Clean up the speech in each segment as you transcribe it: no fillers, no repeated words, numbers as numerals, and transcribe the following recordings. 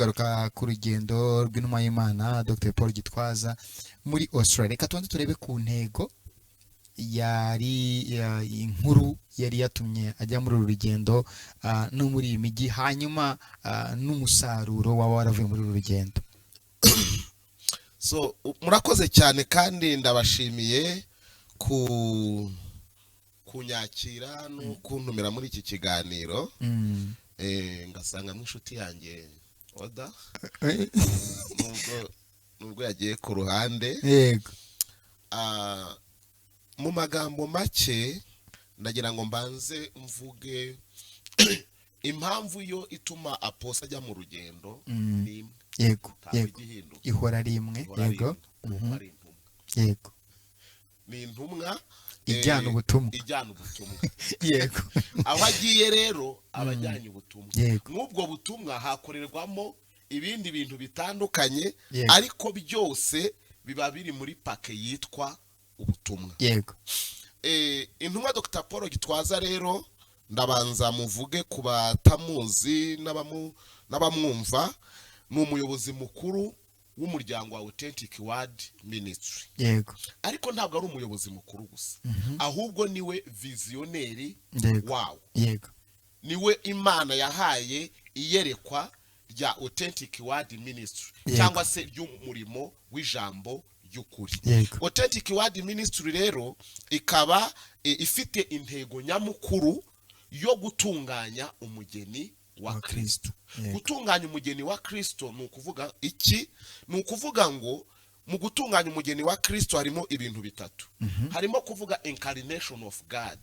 tugaruka ku rugendo rw'intumwa y'Imana Dr Paul Gitwaza muri Australia. Reka tubanze turebe ku ntego inkuru yari yatumye ajya muri uru rugendo no muri iyi migi, hanyuma n'umusaruro waba waravuye muri uru rugendo. So murakoze cyane kandi ndabashimiye kunyakira no kuntumira muri iki kiganiro. Ngasanga nk'inshuti yanjye Oda nubwo yagiye ku ruhande. Yego. Mu magambo make ndagira ngo mbanze mvuge impamvu yo ituma Apostle ajya mu rugendo ni imwe. Yego, yego. Ihora ari imwe. Yego. Yego. Ni intumwa ijyana ubutumwa. Yego. Aho agiye rero abajyanye ubutumwa. Yego. N'ubwo butumwa hakorerwamo ibindi bintu bitandukanye, ariko byose biba biri muri pake yitwa ubutumwa. Yego. Intumwa Dr Paul Gitwaza rero ndabanza muvuge ku batamuzi n'abamwumva. Ni umuyobozi mukuru w'umuryango wa Authentic Word Ministry. Yego. Ariko ntabwo ari umuyobozi mukuru gusa, ahubwo niwe visionnaire wawo. Yego. Niwe Imana yahaye iyerekwa rya Authentic Word Ministry, cyangwa se ry'umurimo w'ijambo y'ukuri. Authentic Word Ministry rero ikaba ifite intego nyamukuru yo gutunganya umugeni wa Kristo. Gutunganya umugeni wa Kristo ni ukuvuga iki? Ni ukuvuga ngo mu gutunganya umugeni wa Kristo harimo ibintu bitatu. Harimo kuvuga incarnation of God.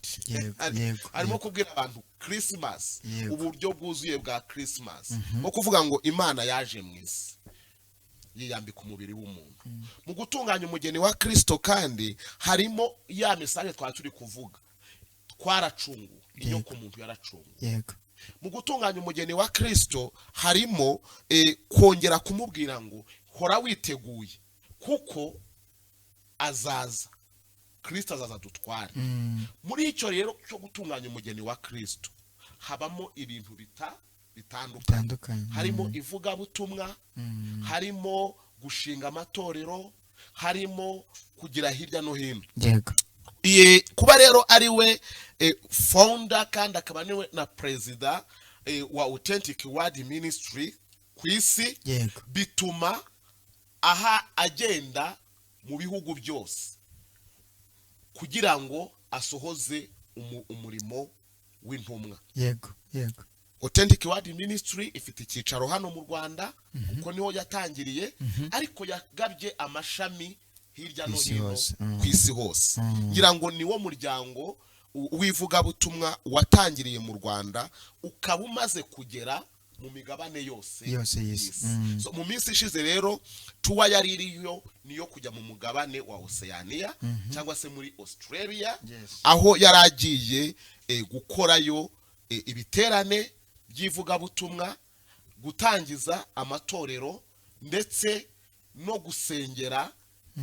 Harimo kubwira abantu Christmas, uburyo bwuzuye bwa Christmas. Mo kuvuga ngo Imana yaje mu isi yiyambika umubiri w'umuntu. Mu gutunganya umugeni wa Kristo kandi harimo ya message turi kuvuga, twaracungu iyo ku muntu yaracungu. Yego. Mu gutunganya umugeni wa Kristo harimo kongera kumubwira ngo hora witeguye kuko azaza, Kristo azaza dutware. Muri icyo rero cyo gutunganya umugeni wa Kristo habamo ibintu bitandukanye. Harimo ivugabutumwa, harimo gushinga amatorero, harimo kugira hirya no hino. Yego. Kuba rero ari we founder kandi akaba niwe na president wa Authentic Word Ministry ku isi, bituma aha agenda mu bihugu byose kugira ngo asohoze umurimo w'intumwa. Yego. Yego. Authentic Word Ministry ifite icyicaro hano mu Rwanda kuko niho yatangiriye, ariko yagabye amashami hirya no hino ku isi hose. Ngira ngo niwo muryango w'ivugabutumwa watangiriye mu Rwanda ukaba umaze kugera mu migabane yose y'isi. So mu minsi ishize rero tuwa yari iriyo niyo kujya mu mugabane wa Oceania cyangwa se muri Australia, aho yaragiye gukorayo ibiterane by'ivugabutumwa, gutangiza amatorero ndetse no gusengera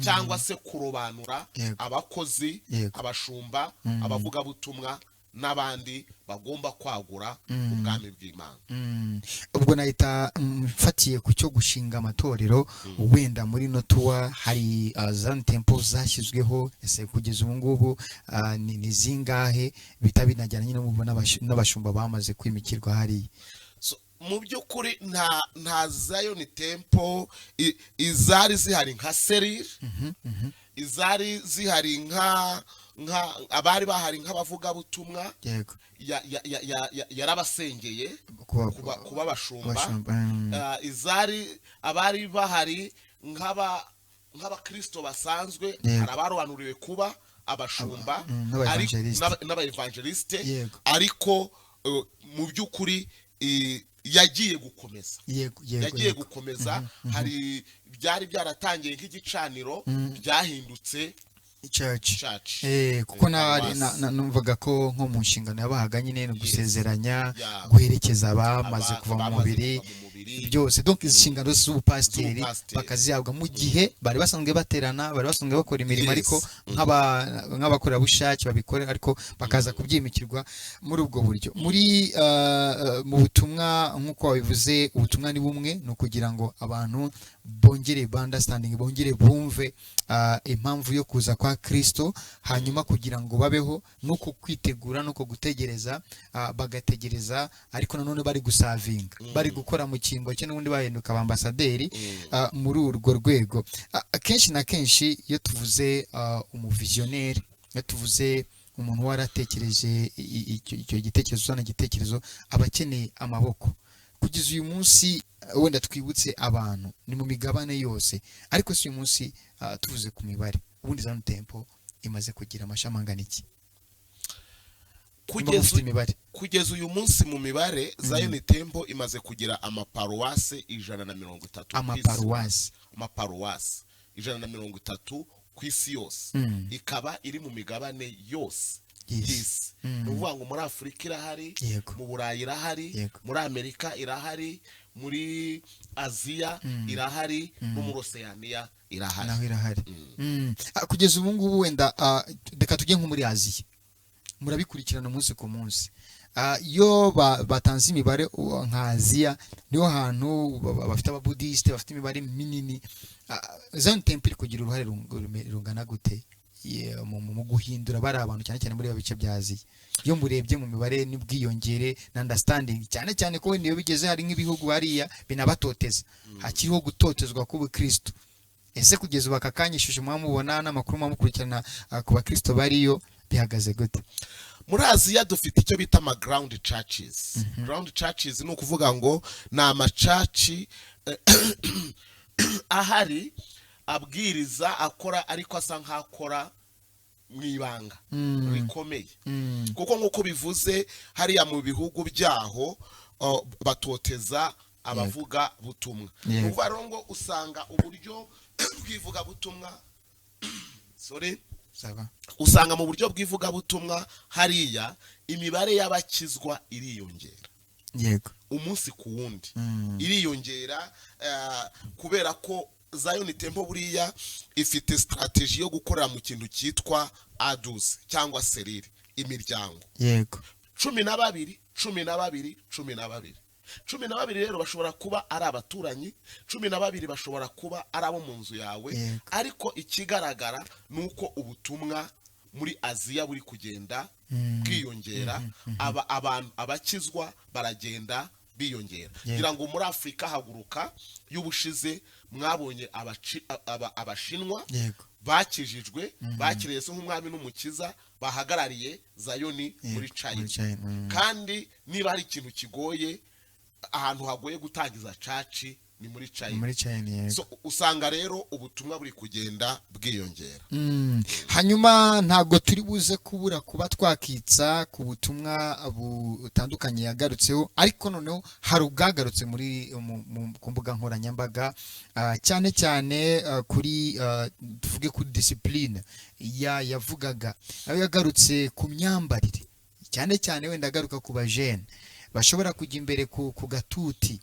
cyangwa se kurobanura abakozi, abashumba, abavugabutumwa n'abandi bagomba kwagura ubwami bw'Imana. Ubwo nahita mfatiye ku cyo gushinga amatorero, wenda muri notuwa hari Zion Temple zashyizweho, ese kugeza ubu ngubu ni zingahe bita binajyanye n'abashumba bamaze kwimikirwa hariya? Mu by'ukuri nta Zion Temple izari zihari nka Serire, izari zihari nka abari bahari nk'abavugabutumwa yarabasengeye kuba abashumba. Izari abari bahari nk'abakristo basanzwe, hari abarobanuriwe kuba abashumba n'abaevangeliste, ariko mu by'ukuri yagiye gukomeza. Hari byari byaratangiye nk'igicaniro byahindutse church. Kuko numvaga ko nko mu nshingano yabahaga nyine no gusezeranya, guherekeza abamaze kuva mu mubiri, byose donc izi nshingano z'ubupasiteri Z'ubupasiteri. bakazihabwa mu gihe bari basanzwe baterana, bari basanzwe bakora imirimo Yes. ariko nk'abakorerabushake babikora ariko bakaza kubyimikirwa muri ubwo buryo. Muri mu butumwa nk'uko wabivuze, ubutumwa ni bumwe, ni ukugira ngo abantu bongere understanding, bongere bumve impamvu yo kuza kwa Kristo, hanyuma kugira ngo babeho nuko kwitegura, nuko gutegereza, bagategereza ariko nanone bari gusavinga, bari gukora mu kingo cye, n'ubundi bahinduka abambasaderi muri urwo rwego. Akenshi na kenshi iyo tuvuze umuvisionnaire, iyo tuvuze umuntu waratekereje icyo gitekerezo, uzana igitekerezo, aba akeneye amaboko. Kugeza uyu munsi wenda twibutse abantu ni mu migabane yose, ariko si uyu munsi tuvuze ku mibare, ubundi Zion Temple imaze kugira amashami angana iki? Kugeza uyu munsi mu mibare Zion Temple imaze kugira amaparuwase 130. Amaparuwase 130 ku isi yose, ikaba iri mu migabane yose y'isi. Ni ukuvuga ngo muri Afurika irahari, mu Burayi irahari, muri Amerika irahari, muri Aziya irahari, no muri Oceania irahari. Naho irahari. Kugeza ubu ngubu wenda reka tujye nko muri Aziya, murabikurikirana umunsi ku munsi. Iyo batanze imibare nka Aziya, niho hantu bafite ababudisite bafite imibare minini. Zion Temple iri kugira uruhare rungana gute mu guhindura bari abantu cyane cyane muri bice bya Aziya? Iyo murebye mu mibare n'ubwiyongere na understanding, cyane cyane ko niyo bigeze hari nk'ibihugu hariya binabatoteza, hakiriho gutotezwa k'ubukristo. Ese kugeza ubu aka kanya ishusho mwamubona n'amakuru mwamukurikirana ku bakristo bariyo bihagaze gute? Muri Aziya dufite icyo bita ama ground churches. Ground churches ni ukuvuga ngo ni amacaci ahari abwiriza akora ariko asa nk'akora mu ibanga rikomeye, kuko nk'uko bivuze hariya mu bihugu byaho batoteza abavuga butumwa. Kuva rero ngo usanga uburyo bw'ivuga butumwa usanga mu buryo bw'ivuga butumwa hariya imibare y'abakizwa iriyongera, umunsi ku wundi iriyongera, kubera ko Zion Temple buriya ifite strategy yo gukorera mu kintu cyitwa ADUS cyangwa serire, imiryango 12 rero bashobora kuba ari abaturanyi, 12 bashobora kuba ari abo mu nzu yawe, ariko ikigaragara nuko ubutumwa muri Aziya buri kugenda bwiyongera, abantu abakizwa baragenda biyongera. Ngira ngo muri Afurika haguruka y'ubushize mwabonye abashinwa bakijijwe, bakiriye Yesu nk'umwami n'umukiza, bahagarariye Zion muri China. Kandi niba hari ikintu kigoye, ahantu hagoye gutangiza caci ni muri China. So usanga rero ubutumwa buri kugenda bwiyongera. Hanyuma ntabwo turi buze kubura kuba twakitsa ku butumwa butandukanye yagarutseho, ariko noneho hari ubwagarutse muri ku mbuga nkoranyambaga, cyane cyane kuri tuvuge kuri discipline yavugaga, yagarutse ku myambarire, cyane cyane wenda agaruka ku bajene bashobora kujya imbere ku gatuti,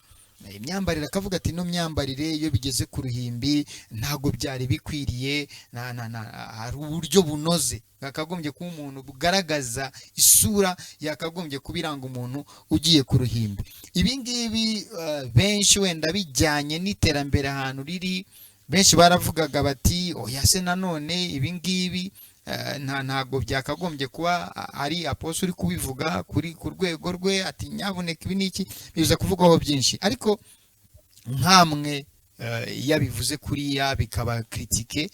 imyambarire akavuga ati no myambarire iyo bigeze ku ruhimbi ntago byari bikwiriye, hari uburyo bunoze bakagombye kuba umuntu bugaragaza isura yakagombye kubiranga umuntu ugiye ku ruhimbi. Ibi ngibi benshi wenda bijyanye n'iterambere ahantu riri, benshi baravugaga bati oya se nanone ibi ngibi ntago byakagombye kuba ari aposto uri kubivuga kuri ku rwego rwe, ati nyaboneka ibi niki biza kuvugwaho byinshi, ariko nkamwe yabivuze kuriya bikaba kritike.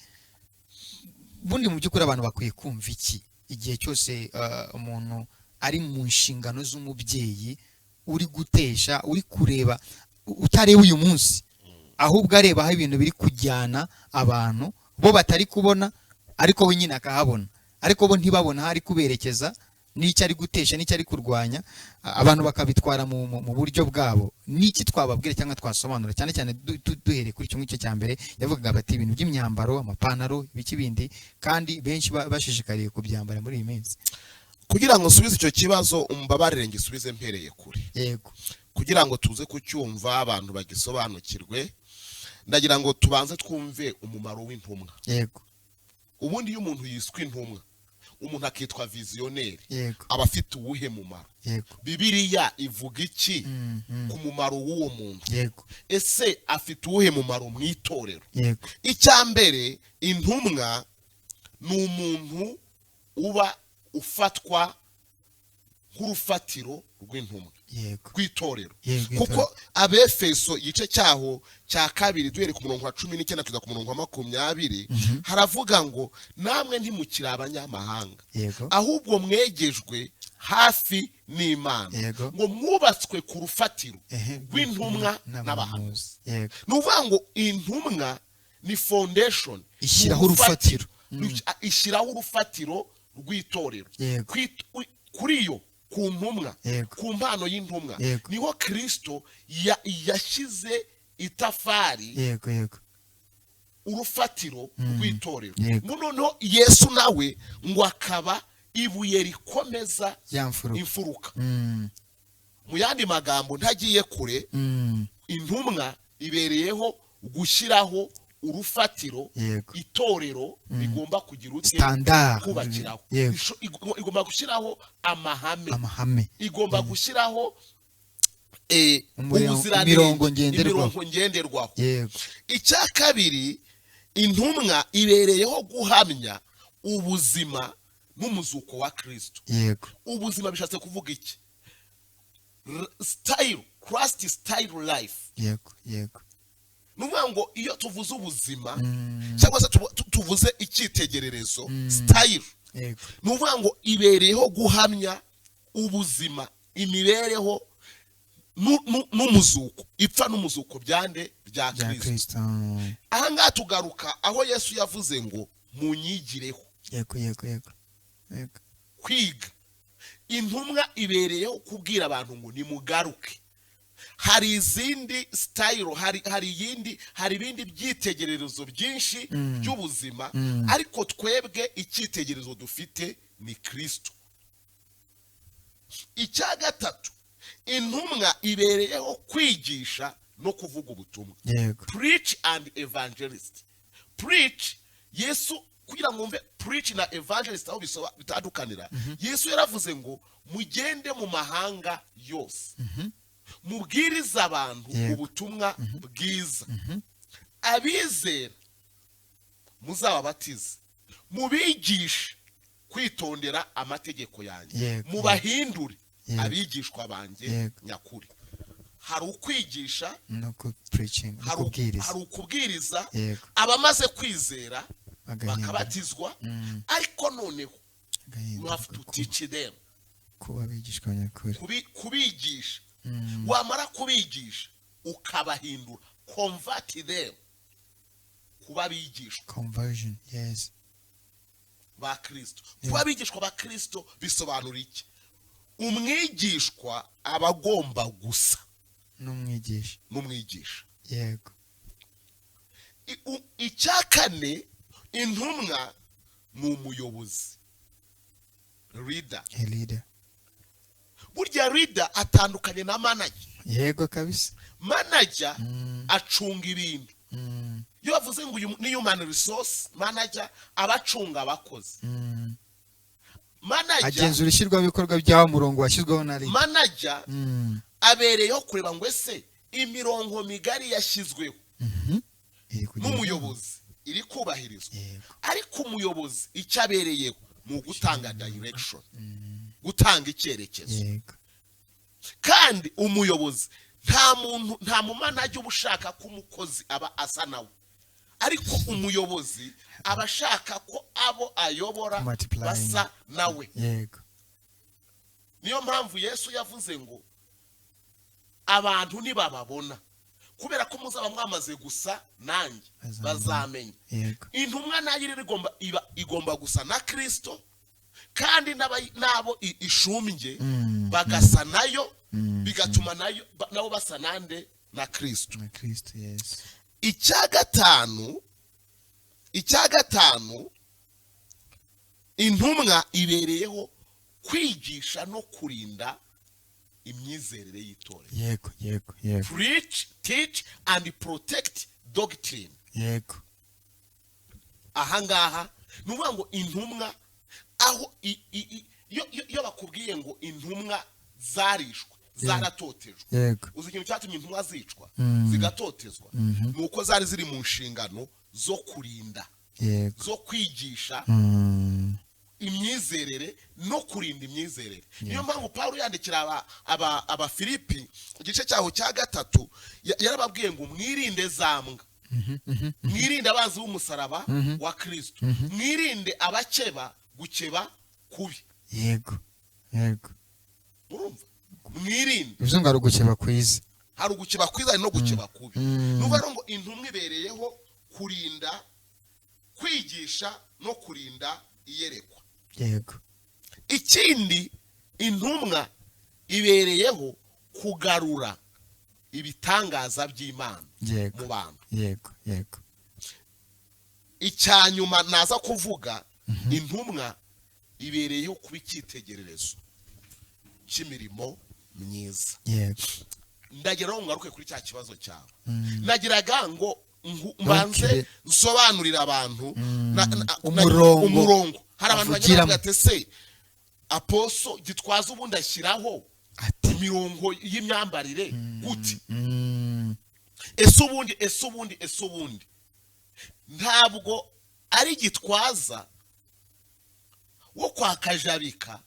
Bundi mu by'ukuri abantu bakwiye kumva iki igihe cyose umuntu ari mu nshingano z'umubyeyi, uri gutesha, uri kureba utareba uyu munsi, ahubwo areba aho ibintu biri kujyana abantu bo batari kubona, ariko we nyine akahabona, ariko bo ntibabona hari kuberekeza n'icyo ari gutesha n'icyo ari kurwanya, abantu bakabitwara mu buryo bwabo. Niki twababwira cyangwa twasobanura, cyane cyane duhere kuri cyo ngicyo cya mbere yavugaga bati ibintu by'imyambaro, amapantaro, ibiki bindi, kandi benshi bashishikariye kubyambara muri iyi minsi. Kugira ngo nsubize icyo kibazo umbabarire ngisubize mpereye kure. kugira ngo tuze kucyumva abantu bagisobanukirwe, ndagira ngo tubanze twumve umumaro w'intumwa. yego Ubundi iyo umuntu yiswe intumwa, umuntu akitwa visionnaire, yego aba afite uwuhe mumaro? yego Bibiliya ivuga iki ku mumaro w'uwo muntu? yego Ese afite uwuhe mumaro mu itorero? yego Icya mbere, intumwa ni umuntu uba ufatwa nk'urufatiro rw'intumwa yego rw'itorero. yego Kuko Abefeso igice cyaho cya 2 duhere ku murongo wa 19 kugeza ku murongo wa 20 haravuga ngo namwe ntimukiri abanyamahanga, yego ahubwo mwegejwe hafi n'Imana, Yego. ngo mwubatswe ku rufatiro Ehe, rw'intumwa n'abahanuzi. yego Ni ukuvuga ngo intumwa ni foundation, Ishyiraho urufatiro. ishyiraho urufatiro rw'itorero. Yego. Kuri yo ku ntumwa, Yego. ku mpano y'intumwa, Yego. niho Kristo yashyize itafari, yego yego urufatiro rw'itorero. Yego. Ngo noneho Yesu nawe ngo akaba ibuye rikomeza yamfuru imfuruka. Mu yandi magambo ntagiye kure, intumwa ibereyeho gushyiraho urufatiro Yego. itorero rigomba kugira uti Standard. kubakiraho. Yego. Igomba gushyiraho amahame igomba gushyiraho imirongo ngenderwaho. yego Icya kabiri, intumwa ibereyeho guhamya ubuzima n'umuzuko wa Kristo. yego Ubuzima bishatse kuvuga iki? Style, Christ style life. yego yego Nuvuga ngo iyo tuvuze ubuzima cyangwa se tuvuze icyitegererezo, style, yego nuvuga ngo ibereyeho guhamya ubuzima, imibereho n'umuzuko, ipfa n'umuzuko byande bya bya Kristo. Kristo. Aha ngaha tugaruka aho Yesu yavuze ngo munyigireho. yego yego yego yego Kwiga. Intumwa ibereyeho kubwira abantu ngo nimugaruke. Hari izindi style, hari ibindi byitegererezo byinshi by'ubuzima, ariko twebwe icyitegererezo dufite ni Kristo. Icya gatatu, intumwa ibereyeho kwigisha no kuvuga ubutumwa. yego Preach and evangelist. Preach, Yesu kugira ngo mve preach na evangelist aho bitandukanira. Yesu yaravuze ngo mugende mu mahanga yose, mubwiriza abantu Yego. ubutumwa bwiza. Abizera muzababatize, mubigishe kwitondera amategeko yanjye, Yego. mubahindure Yego. abigishwa banjye Yego. nyakuri. Hari ukwigisha, no ku preaching no kubwiriza hari ukubwiriza, yego abamaze kwizera agahinda bakabatizwa, ariko noneho you have to teach them, kuba bigishwa nyakuri kubigisha. Wamara kubigisha ukabahindura, convert them, kuba bigishwa conversion. Yes. ba Kristo. Kuba bigishwa ba Kristo bisobanura iki? Umwigishwa aba agomba gusa n'umwigisha. Yego. Icya kane, intumwa ni umuyobozi, leader. A leader. Burya leader atandukanye na manager. Yego kabisa. Manager acunga ibintu. Iyo bavuze ngo ni human resource manager, abacunga abakozi. Manager agenzura ishyirwabikorwa by'aho murongo washyizweho na leta. Manager abereyeho kureba ngo ese imirongo migari yashyizweho n'umuyobozi iri kubahirizwa. Ariko umuyobozi icyo abereyeho mu gutanga direction, gutanga icyerekezo. Yego. Kandi umuyobozi nta mumanager uba ushaka ko umukozi aba asa nawe, ariko umuyobozi aba ashaka ko abo ayobora basa nawe. Yego. Niyo mpamvu Yesu yavuze ngo abantu nibababona, kubera ko muzaba mwamaze gusa nanjye, bazamenya. Yego. Intumwa nayo igomba gusa na Kristo, kandi nabo ishumbye bagasa nayo, bigatuma nabo basa nande na Kristo. Na Kristo. Yes. Icya gatanu, intumwa ibereyeho kwigisha no kurinda imyizerere y'itorero. yego yego yego Preach, teach and protect doctrine. yego Ahangaha nuvuga ngo intumwa aho iyo bakubwiye ngo intumwa zarishwe zaratotejwe, yego uzi ikintu cyatumye intumwa zicwa zigatotezwa, nuko zari ziri mu nshingano zo kurinda, yego zo kwigisha imyizerere no kurinda imyizerere. Niyo mpamvu Pawulo yandikira Abafilipi igice cyaho cya 3 yarababwiye ngo mwirinde zambwa, mwirinde abanzi b'umusaraba wa Kristo, mwirinde abakeba gukeba kubi. yego yego Urumva? Mwirinde. bivuze ngo ari ugukeba kwiza, hari ugukeba kwiza no gukeba kubi. Nuvuga ngo intumwa ibereyeho kurinda, kwigisha no kurinda iyerekwa. yego Ikindi intumwa ibereyeho kugarura ibitangaza by'Imana mu bantu. yego yego Icyanyuma naza kuvuga, intumwa ibereyeho kuba icyitegererezo cy'imirimo myiza. yego Ndageraho ngaruke kuri cya kibazo cyawe. Nagiraga ngo mbanze nsobanurira abantu umurongo. Hari abantu bagira bavuga ati se aposo Gitwaza ubundi ashyiraho imirongo y'imyambarire gute? Ese ubundi ntabwo ari Gitwaza wo kwa Kajabika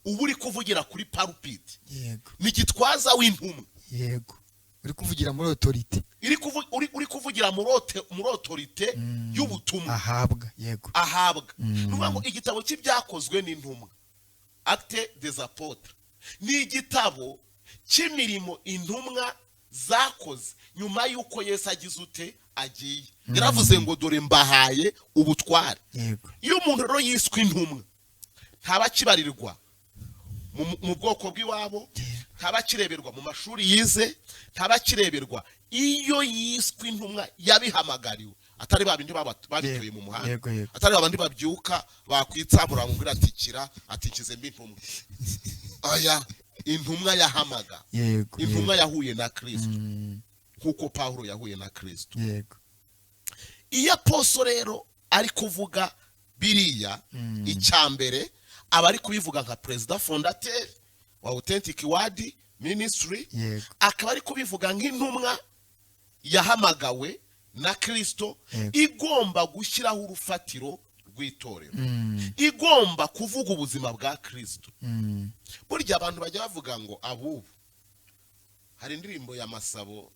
ubu uri kuvugira kuri parupiti. yego Ni Gitwaza w'intumwa. yego uri kuvugira muri autorite, uri kuvugira muri autorite y'ubutumwa ahabwa. yego ahabwa. Nuvuga ngo igitabo cy'ibyakozwe n'intumwa, Actes des Apôtres, ni igitabo cy'imirimo intumwa zakoze nyuma y'uko Yesu agize ute agiye. Yaravuze ngo dore mbahaye ubutware. yego Iyo umuntu rero yiswe intumwa ntabakibarirwa mu bwoko bw'iwabo, ntabakireberwa mu mashuri yize, ntabakireberwa. Iyo yiswe intumwa yabihamagariwe, atari babindi babituye mu muhanda, atari babandi babyuka bakwitsamura ngo atikira atikize mbi intumwa. Aya intumwa yahamaga, intumwa yahuye na Kristo nkuko Pawulo yahuye na Kristo. yego Iyo aposo rero ari kuvuga biriya, icyambere aba ari kubivuga nka president fondateur wa Authentic Word Ministry, akaba ari kubivuga nk'intumwa yahamagawe na Kristo, igomba gushyiraho urufatiro rw'itorero, igomba kuvuga ubuzima bwa Kristo. Burya abantu bajya bavuga ngo abubu, hari indirimbo ya Masabo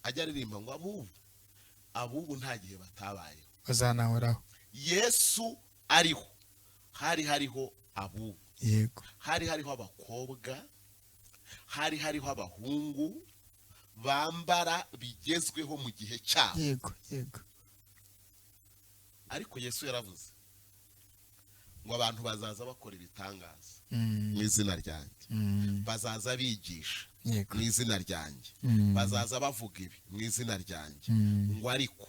ajya aririmba ngo abubu nta gihe batabayeho, bazanahoraho. Yesu ariho, hariho abubu, yego hariho abakobwa, hariho abahungu bambara bigezweho mu gihe cyabo. yego yego Ariko Yesu yaravuze ngo abantu bazaza bakora ibitangaza mu izina ryanjye, bazaza bigisha mu izina ryanjye, bazaza bavuga ibi mu izina ryanjye, ngo ariko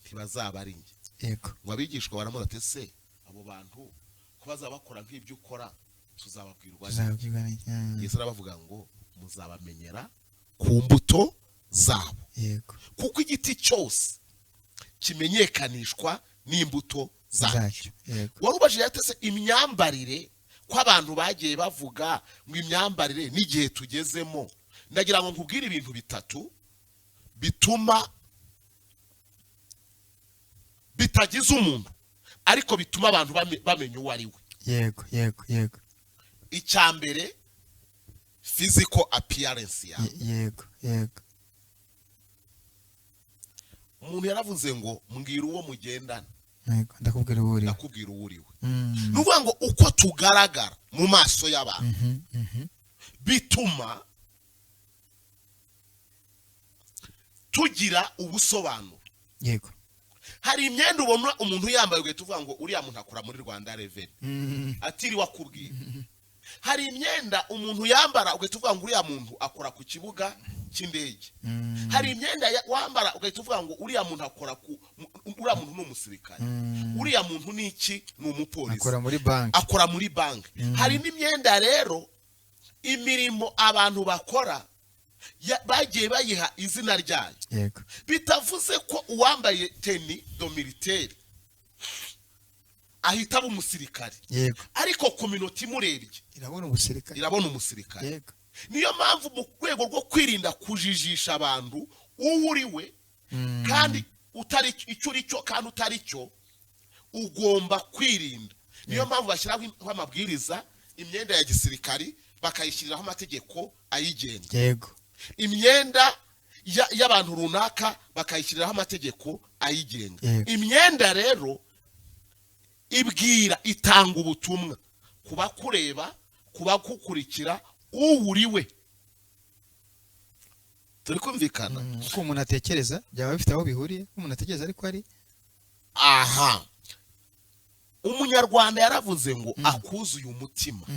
ntibazaba ari njye. yego ngo abigishwa baramubaza ati se abo bantu ko bazaba bakora nk'ibyo ukora tuzababwirwa n'iki? Yesu arabavuga ngo muzabamenyera ku mbuto zabo. yego Kuko igiti cyose kimenyekanishwa n'imbuto zacyo. Warubajije yatese imyambarire ko abantu bagiye bavuga ngo imyambarire n'igihe tugezemo. Ndagira ngo nkubwire ibintu bitatu bituma bitagize umuntu ariko bituma abantu bamenya uwo ari we. yego yego yego Icyambere physical appearance yawe. yego yego Umuntu yaravuze ngo mbwira uwo mugendana, yego ndakubwira uwo uri we. ndakubwira uwo uri we. Nuvuga ngo uko tugaragara mu maso y'abantu bituma tugira ubusobanuro. yego Hari imyenda ubona umuntu yambaye ugahita uvuga ngo uriya muntu akora muri Rwanda Revenue atiriwe akubwiye. Hari imyenda umuntu yambara ugahita uvuga ngo uriya muntu akora ku kibuga cy'indege. Hari imyenda wambara ugahita uvuga ngo uriya muntu akora uriya muntu ni umusirikare, uriya muntu ni iki, ni umupolisi, akora muri banki, akora muri banki. Hari n'imyenda rero imirimo abantu bakora bagiye bayiha izina ryayo. Yego. Bitavuze ko uwambaye teni do militaire ahita aba umusirikare. Yego. Ariko community murebye irabona umusirikare. Yego. Niyo mpamvu mu rwego rwo kwirinda kujijisha abantu uwuriwe kandi utari icyo uricyo kandi utari cyo ugomba kwirinda. Niyo mpamvu bashyiraho amabwiriza imyenda ya gisirikari bakayishyiriraho amategeko ayigenga. Yego. Imyenda y'abantu runaka bakayishyiriraho amategeko ayigenga. Imyenda rero ibwira itanga ubutumwa kuba kureba kuba kukurikira uwuriwe. Turi kumvikana ko umuntu atekereza byaba bifite aho bihuriye umuntu atekereza ariko ari aha. Umunyarwanda yaravuze ngo akuzuye umutima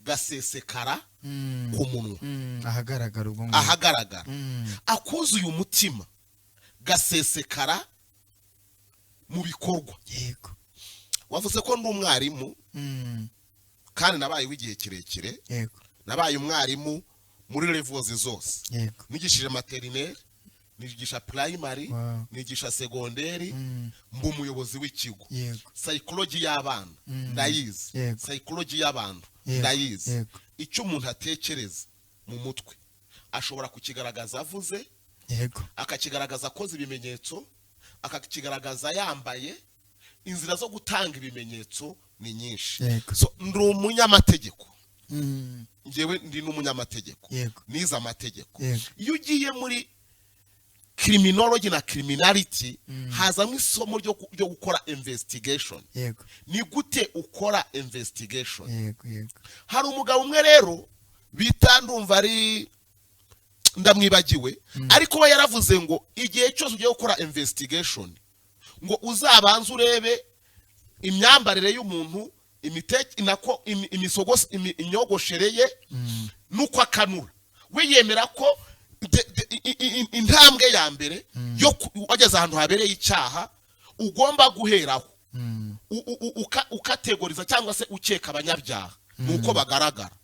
gasesekara ku munwa. Ahagaragara ubwo ngo ahagaragara. Akuzuye umutima gasesekara mu bikorwa. Yego. Wavuze ko ndi umwarimu kandi nabaye w'igihe kirekire. Yego. Nabaye umwarimu muri levels zose. Yego. Nigishije maternelle, nigisha primary, nigisha secondary, mbu umuyobozi w'ikigo. Yego. Psychology y'abana ndayizi. Psychology y'abantu ndayizi. Icyo umuntu atekereza mu mutwe ashobora kukigaragaza avuze. Yego. Akakigaragaza akoze ibimenyetso, akakigaragaza yambaye. Inzira zo gutanga ibimenyetso ni nyinshi. So ndi umunyamategeko. Ngewe ndi n'umunyamategeko. Niza amategeko. Iyo ugiye muri criminology na criminality hazamo isomo ryo gukora investigation. Yego. Ni gute ukora investigation. Yego. Hari umugabo umwe rero bita ndumva ari ndamwibagiwe ariko we yaravuze ngo igihe cyose ugiye gukora investigation ngo uzabanze urebe imyambarire y'umuntu inyogoshereye nuko akanura. We yemera ko intambwe ya mbere yo wageze ahantu habereye icyaha ugomba guheraho ukategoriza cyangwa se ukeka abanyabyaha nuko bagaragara.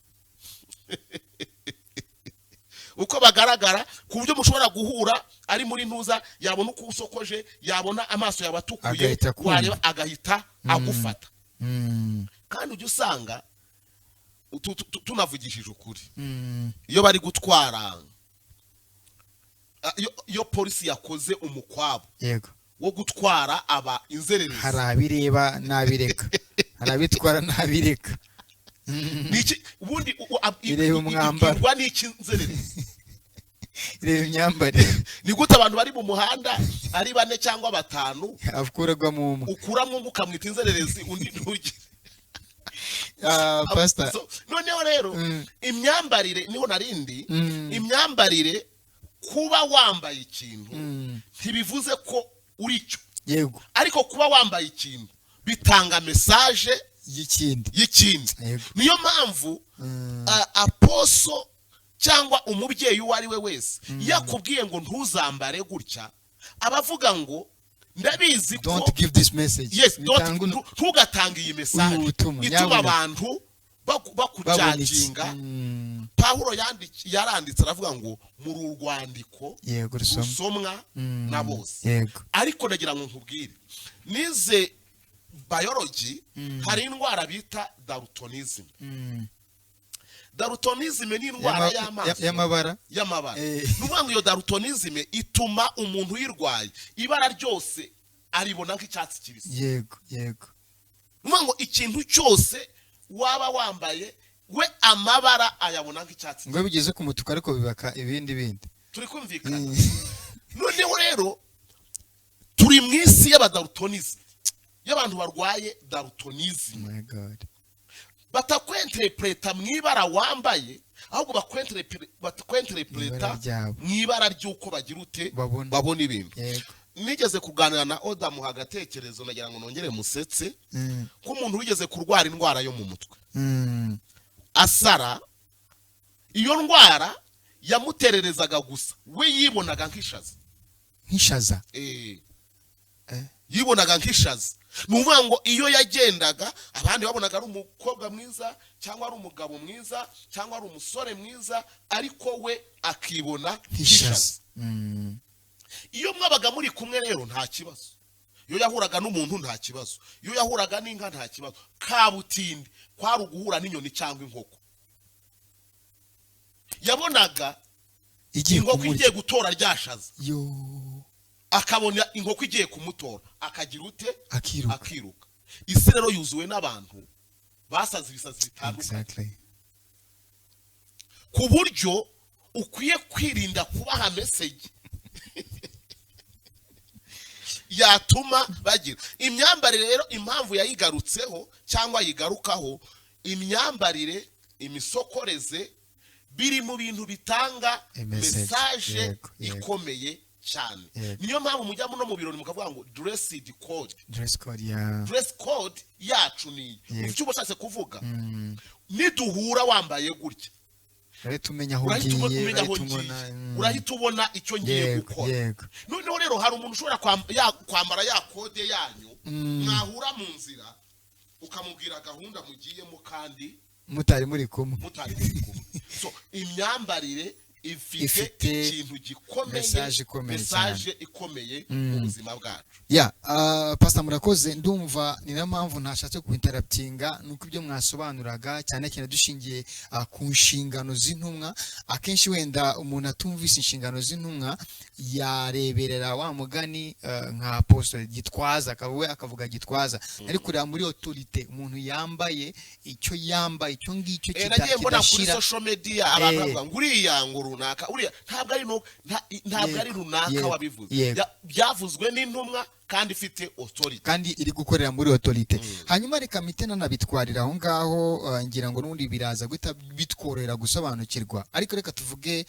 Uko bagaragara ku buryo mushobora guhura ari muri ntuza yabona uko usokoje yabona amaso yabatukuye wareba agahita agufata. Kandi ujye usanga tunavugishije ukuri iyo bari gutwara iyo polisi yakoze umukwabo wo gutwara aba inzererezi hari abireba n'abireka hari abitwara n'abireka. Niki ubundi ireba umwambaro wa niki nzererezi ireba imyambarire. Ni gute abantu bari mu muhanda ari 4 cyangwa 5 akuragwamo umwe ukuramo ukamwita inzererezi undi ntugi. Pastor noneho rero imyambarire niho narindi imyambarire kuba wambaye ikintu ntibivuze ko uri cyo. Yego. Ariko kuba wambaye ikintu bitanga message y'ikindi. Niyo mpamvu aposo cyangwa umubyeyi uwo ari we wese yakubwiye ngo ntuzambare gutya abavuga ngo ndabizi ko don't give this message. Yes, ntugatanga iyi message ituma abantu bakujaginga. Pawulo yaranditse aravuga ngo muri urwandiko rusomwa na bose. Ariko ndagira ngo nkubwire nize biology hari indwara bita daltonism. Daltonism ni indwara y'amabara. Nuvuga ngo iyo daltonism ituma umuntu yirwaye ibara ryose aribona nk'icyatsi kibisi. Yego. Nuvuga ngo ikintu cyose waba wambaye we amabara ayabona nk'icyatsi. Ngo bigeze ku mutuku ariko bibaka ibindi. Turi kumvikana. Noneho rero turi mu isi y'abadaltonism y'abantu barwaye daltonism. My God. Batakwenterpreta mwibara wambaye ahubwo bakwenterpreta mwibara ry'uko bagira ute babona ibintu. Nigeze kuganira na Oda mu hagatekerezo nagira ngo nongere musetse ko umuntu wigeze kurwara indwara yo mu mutwe. Asara iyo ndwara yamutererezaga gusa we yibonaga nk'ishaza. Nk'ishaza. Yibonaga nk'ishaza nuvuga ngo iyo yagendaga abandi babonaga ari umukobwa mwiza cyangwa ari umugabo mwiza cyangwa ari umusore mwiza ariko we akibona hishazi. Iyo mwabaga muri kumwe rero nta kibazo, iyo yahuraga n'umuntu nta kibazo, iyo yahuraga n'inka nta kibazo, kabutindi kwari uguhura n'inyoni cyangwa inkoko. Yabonaga inkoko igiye gutora ryashaza, akabona inkoko igiye kumutora akagira ute akiruka. Isi rero yuzuwe n'abantu basaze ibisazi bitandukanye, ku buryo ukwiye kwirinda kubaha message yatuma bagira imyambarire. Rero impamvu yayigarutseho cyangwa yigarukaho, imyambarire, imisokoreze biri mu bintu bitanga message ikomeye cyane. Niyo mpamvu mujya no mu birori mukavuga ngo dress code yacu ni icyo ubashatse kuvuga. Niduhura wambaye gutya urahita ubona icyo ngiye gukora. Noneho rero hari umuntu ushobora kwambara ya kode yanyu, mwahura mu nzira ukamubwira gahunda mugiyemo kandi mutari muri kumwe. So imyambarire ifite ikintu gikomeye, message ikomeye mu buzima bwacu. Pastor murakoze, ndumva ni na mpamvu ntashatse kuinterruptinga nuko ibyo mwasobanuraga cyane cyane dushingiye ku nshingano z'intumwa. Akenshi wenda umuntu atumvise inshingano z'intumwa yareberera wa mugani nka apostle Gitwaza, akavuga Gitwaza ari kureba muri autorite umuntu yambaye icyo yambaye icyo ngicyo kidashira. Kuri social media abantu bavuga nguriya runaka, uriya ntabwo ari runaka wabivuze, byavuzwe n'intumwa kandi ifite authority, kandi iri gukorera muri authority. Hanyuma reka mitena nabitwarira aho ngaho, ngira ngo n'undi biraza guhita bitworera gusobanukirwa. Ariko reka tuvuge,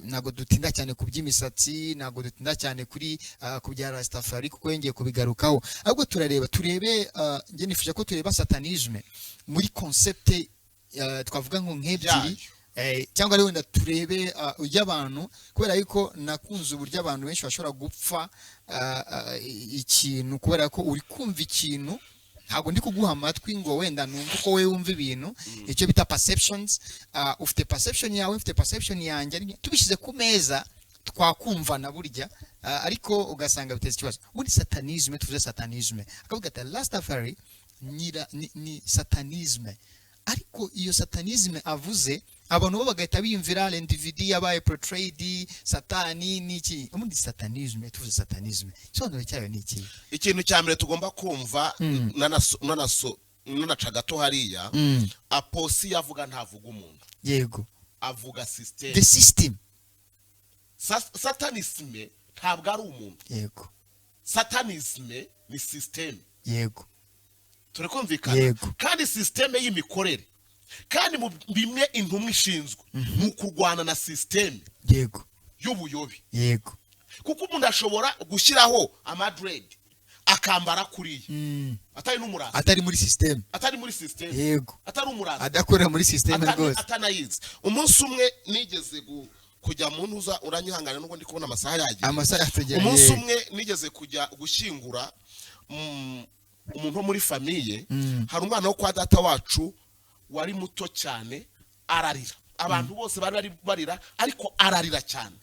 nago dutinda cyane ku by'imisatsi, nago dutinda cyane kuri ku bya Rastafari kuko yengeye kubigarukaho, ahubwo turebe nge nifuje ko tureba satanisme muri concept twavuga ngo nk'ebyiri, cyangwa ari wenda turebe y'abantu, kubera yuko nakunze uburyo abantu benshi bashobora gupfa ikintu kubera ko uri kumva ikintu, ntabwo ndi kuguha amatwi ngo wenda numva uko we wumva ibintu, icyo bita perceptions. Ufite perception yawe, ufite perception yanjye, tubishyize ku meza twakumva na burya, ariko ugasanga biteze ikibazo. Muri satanisme, tuvuze satanisme, akavuga ati Rastafari ni satanisme, ariko iyo satanisme avuze abantu bo bagahita biyumvira l'individu yabaye portrayed satani niki. Ubundi satanisme, tuvuze satanisme isobanuro cyayo niki? Ikintu cya mbere tugomba kumva nanaca gato hariya, aposi yavuga ntavuga umuntu, yego, avuga system. The system. Satanisme ntabwo ari umuntu, yego, satanisme ni system, yego, turikumvikana. Kandi system y'imikorere, kandi mu bimwe intumwa ishinzwe mu kurwana na system, yego, y'ubuyobe, yego, kuko umuntu ashobora gushyiraho amadred akambara kuriya atari n'umurasa, atari muri system, yego, atari umurasa, adakora muri system rwose, atanayizi. Umunsi umwe nigeze kujya mu ntuza, uranyihangana nubwo ndi kubona amasaha yagiye. Umunsi umwe nigeze kujya gushyingura umuntu wo muri famiye. Hari umwana wo kwa data wacu wari muto cyane, ararira. Abantu bose bari barira, ariko ararira cyane,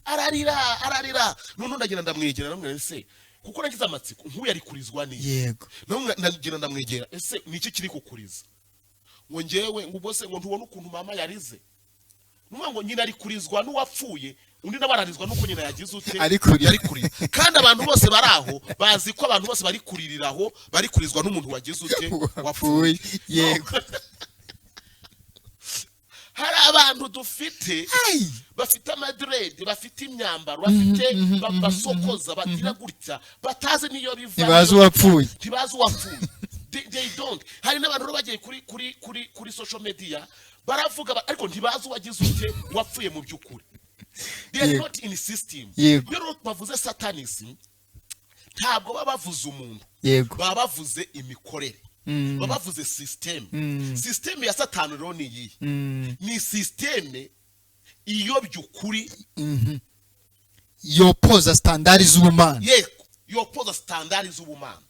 ararira. None ndagira ndamwegera, namwe ese kuko nagize amatsiko nk'uyu ari kurizwa ni, yego, namwe ndagira ndamwegera, ese niki kiri kukuriza? Ngo ngewe ngo bose ngo ntubona ukuntu mama yarize, ngo nyina ari kurizwa n'uwapfuye, undi nabararizwa nuko nyina yagize ute yari kurira. Kandi abantu bose baraho bazi ko abantu bose bari kuririraho bari kurizwa n'umuntu wagize ute wapfuye, yego. Hari abantu dufite bafite amadred, bafite imyambaro, bafite basokoza, bagira gutya, batazi niyo biva, ntibazi uwapfuye. They don't. Hari n'abantu bagiye kuri social media baravuga, ariko ntibazi uwagize ute wapfuye mu by'ukuri. They are not in system. Rero bavuze satanism ntabwo baba bavuze umuntu, baba bavuze imikorere, baba bavuze system. System ya satani rero ni iyi, ni system iyo by'ukuri yopoza standard z'ubumana, yego, yopoza standard z'ubumana.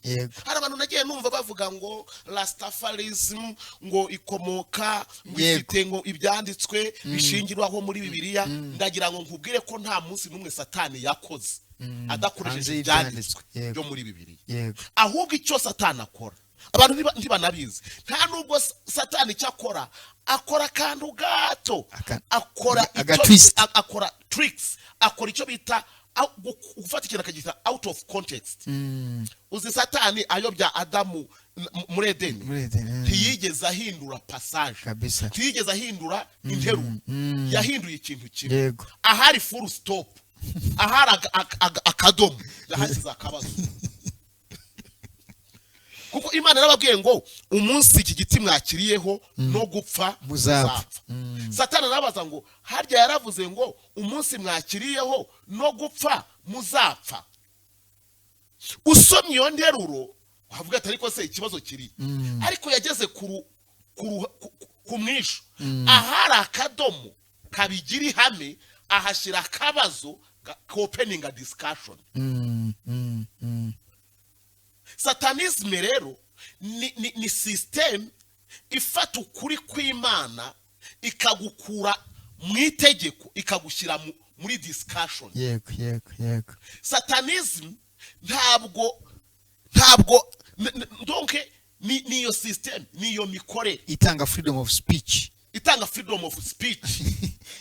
Hari abantu nagiye numva bavuga ngo Rastafarism ngo ikomoka ngo ifite ngo ibyanditswe bishingirwaho muri Bibiliya. Ndagira ngo nkubwire ko nta munsi numwe Satani yakoze adakoresheje ibyanditswe byo muri Bibiliya. Ahubwo icyo Satani akora abantu ntibanabizi, nta nubwo Satani cyakora akora kantu gato, akora tricks, akora icyo bita gufata ikintu akagita out of context. Uzi Satani ayobya Adamu muri Edeni ntiyigeze ahindura passage, ntiyigeze ahindura interuro, yahinduye ikintu kimwe. Ahari full stop, ahari akadomo yahasize akabazo. Kuko Imana yarababwiye ngo umunsi iki giti mwakiriyeho no gupfa muzapfa. Satani arabaza ngo harya yaravuze ngo umunsi mwakiriyeho no gupfa muzapfa. Usomye iyo nteruro wavuga ati ariko se ikibazo kiri, ariko yageze ku mwisho, ahari akadomo kabigira ihame, ahashyira akabazo opening a discussion. Satanism rero ni system ifata ukuri kw'Imana ikagukura mu itegeko ikagushyira muri discussion. Yego. Satanism ntabwo donc niyo system, niyo mikore itanga freedom of speech,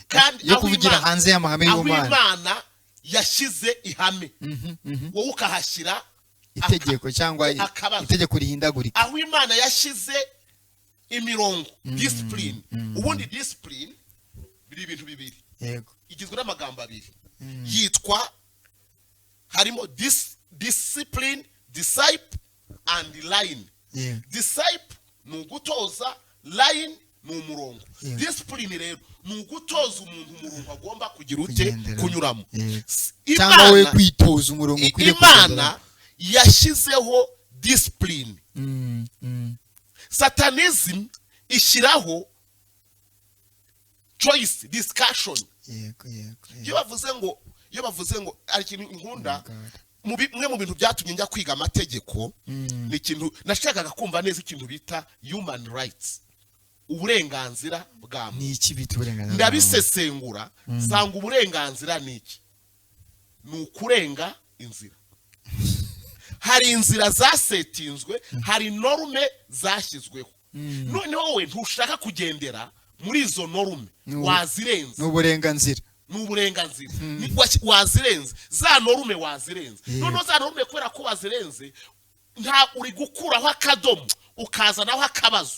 kandi yo kuvugira hanze y'amahame y'Imana yashyize ihame, wowe ukahashyira itegeko cyangwa itegeko rihindagurika. Aho Imana yashyize imirongo, discipline. Ubundi discipline biri ibintu bibiri, igizwe n'amagambo abiri, yitwa harimo discipline, disciple and line. Disciple ni ugutoza, line ni umurongo. Discipline rero ni ugutoza umuntu umurongo agomba kugira ute kunyuramo. Cyangwa we kwitoza umurongo ukwiriye Imana yashyizeho discipline. Satanism ishyiraho choice, discussion. Iyo bavuze ngo ari ikintu inkunda, mwe mu bintu byatumye njya kwiga amategeko, ni ikintu nashakaga kumva neza, ikintu bita human rights, uburenganzira bwa muntu. Ni iki bita uburenganzira? Ndabisesengura sanga uburenganzira ni iki, ni ukurenga inzira. Hari inzira zasetinzwe, hari norme zashyizweho. Noneho wowe ntushaka kugendera muri izo norme, wazirenze. N'uburenganzira wazirenze, za norme wazirenze. Noneho za norme kubera ko wazirenze, nta uri gukuraho akadomo ukazanaho akabazo.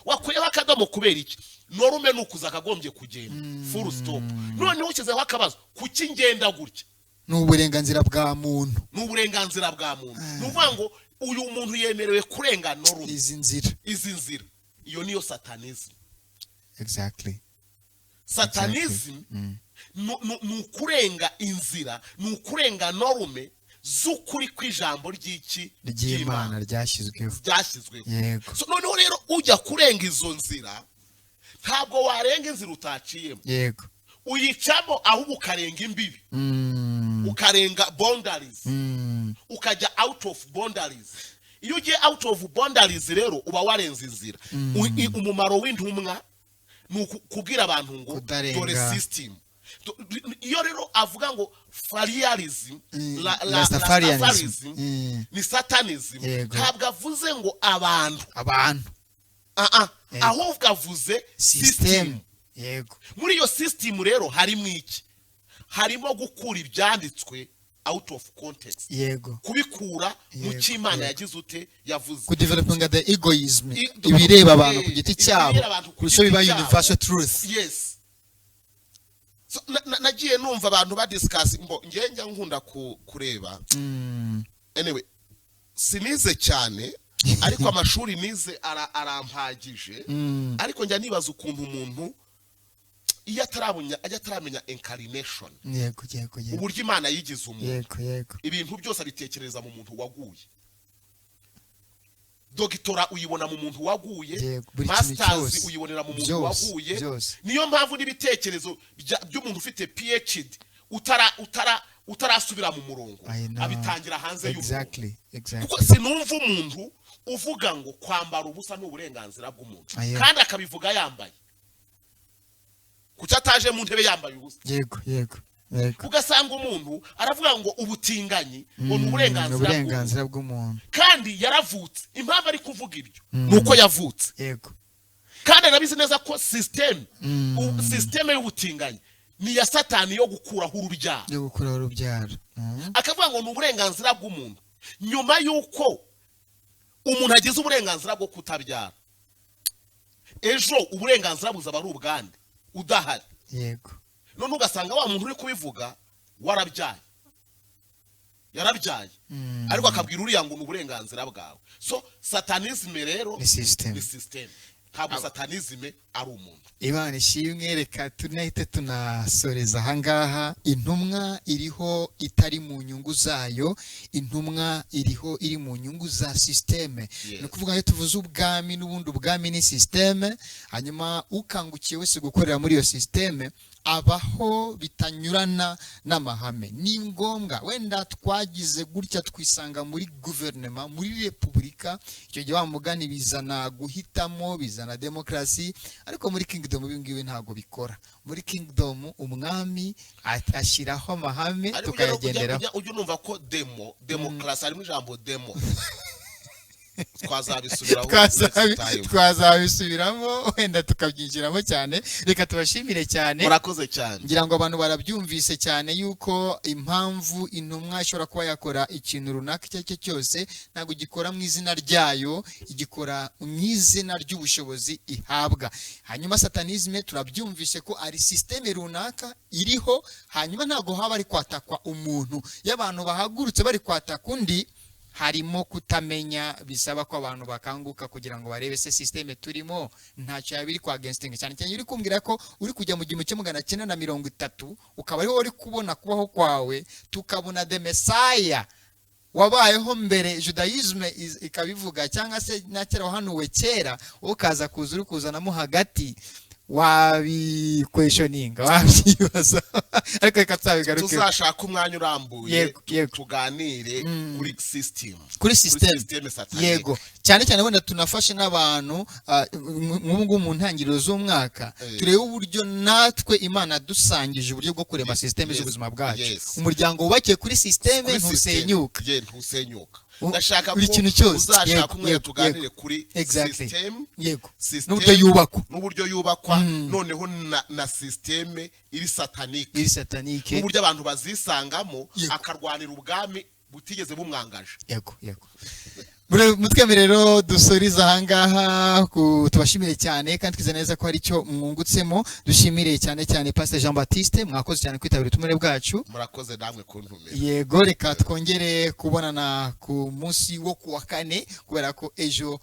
Wakuyeho akadomo kubera iki? Norme nukuza akagombye kugenda full stop. Noneho ukizeho akabazo, kuki ngenda gutya? N'uburenganzira bwa muntu. Nuvuga ngo uyu muntu yemerewe kurenga norme, izi nzira. Iyo niyo Satanism. Satanism ni ukurenga inzira, ni ukurenga norme z'ukuri kw'ijambo ry'Imana ryashyizweho. So noneho rero ujya kurenga izo nzira, ntabwo warenga inzira utaciyemo. Uyicamo ahubwo ukarenga imbibi, ukarenga boundaries, ukajya out of boundaries. Iyo ugiye out of boundaries rero uba warenze inzira. Umumaro w'intumwa ni kubwira abantu ngo dore system. Iyo rero avuga ngo Fariarism, Rastafarism ni Satanism, ntabwo avuze ngo abantu, ahubwo avuze system. Muri iyo system rero harimo iki? Harimo gukura ibyanditswe out of context, kubikura mu cy'Imana yagize ute yavuze, ku developing the egoism, ibireba abantu ku giti cyabo, kurusha biba universal truth. So nagiye numva abantu badiscuss, njya nkunda kureba. Anyway, sinize cyane ariko amashuri nize arampagije, ariko njya nibaza ukuntu umuntu iyo ataramenya incarnation, uburyo Imana yigize umuntu, ibintu byose abitekereza mu muntu waguye. Doctora uyibona mu muntu waguye, masters uyibonera mu muntu waguye. Niyo mpamvu n'ibitekerezo by'umuntu ufite PhD utarasubira mu murongo abitangira hanze exactly kuko sinumva umuntu uvuga ngo kwambara ubusa n'uburenganzira bw'umuntu kandi akabivuga yambaye kuki ataje mu ntebe yambaye ubusa yego ugasanga umuntu aravuga ngo ubutinganyi ngo n'uburenganzira bw'umuntu kandi yaravutse impamvu ari kuvuga ibyo nuko yavutse yego kandi arabizi neza ko system y'ubutinganyi ni ya Satani yo gukuraho urubyaro akavuga ngo n'uburenganzira bw'umuntu nyuma yuko umuntu agize uburenganzira bwo kutabyara ejo uburenganzira buzaba ari ubwande udahari yego none ugasanga wa muntu uri kubivuga yarabyaye ariko akabwira uriya ngo n'uburenganzira bwawe so satanisme rero ni system ntabwo satanisme ari umuntu Imana ishimwe reka tunahite tunasoreza ahangaha intumwa iriho itari mu nyungu zayo intumwa iri mu nyungu za systeme no kuvuga ngo tuvuze ubwami n'ubundi ubwami ni systeme hanyuma ukangukiye wese gukorera muri iyo systeme abaho bitanyurana n'amahame ni ngombwa wenda twagize gutya twisanga muri guverinoma muri repubulika icyo gihe bamugana bizana guhitamo bizana demokrasi ariko muri kingdom bingiwe ntago bikora muri kingdom umwami ashyiraho amahame tukayagendera ujye numva ko demokrasi harimo ijambo demo twazabisubiramo wenda tukabyinjiramo cyane reka tubashimire cyane murakoze cyane ngira ngo abantu barabyumvise cyane yuko impamvu intumwa ishobora kuba yakora ikintu runaka icyo ari cyo cyose ntabwo gikora mu izina ryayo igikora mu izina ry'ubushobozi ihabwa hanyuma satanisme turabyumvise ko ari systeme runaka iriho hanyuma ntabwo haba ari kwatakwa umuntu y'abantu bahagurutse bari kwataka undi harimo kutamenya bisaba ko abantu bakanguka kugira ngo barebe se systeme turimo ntacyo yabiri kwa against cyane cyane uri kumbwira ko uri kujya mu 1930 ukaba ariho uri kubona kubaho kwawe tukabona the Messiah wabayeho mbere Judaisme ikabivuga cyangwa se nakera wahanuwe kera ukaza kuza uri kuzanamo hagati wabikweshoninga wabyibaza ariko reka tsabigaruke tuzashaka umwanya urambuye tuganire kuri system yego cyane cyane wenda tunafashe n'abantu nk'ubwo mu ntangiriro z'umwaka turebe uburyo natwe Imana dusangije uburyo bwo kurema system z'ubuzima bwacu umuryango wubakiye kuri system ntusenyuka ndashaka ko uzashaka umwe tuganire kuri system n'uburyo yubakwa noneho na systeme iri satanike n'uburyo abantu bazisangamo akarwanira ubwami butigeze bumwangaje yego mutwemerero dusoriza ahangaha tubashimire cyane kandi twize neza ko hari icyo mwungutsemo dushimire cyane Pastor Jean Baptiste mwakoze cyane kwitabira utumire bwacu murakoze namwe kuntumira yego reka twongere kubonana ku munsi wo kuwa kane kubera ko ejo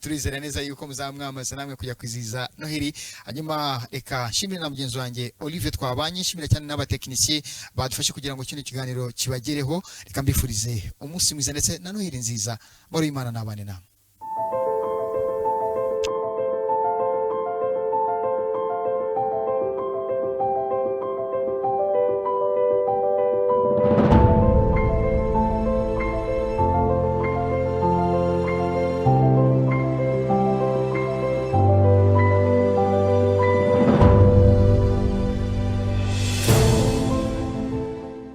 turizera neza yuko muzamwamaza namwe kujya kwiziza Noheli hanyuma reka shimire na mugenzi wanjye Olivier twabanye shimire cyane n'abatekinisiye badufashe kugira ngo kino kiganiro kibagereho reka mbifurize umunsi mwiza ndetse na Noheli nziza Bari Imana nabane namwe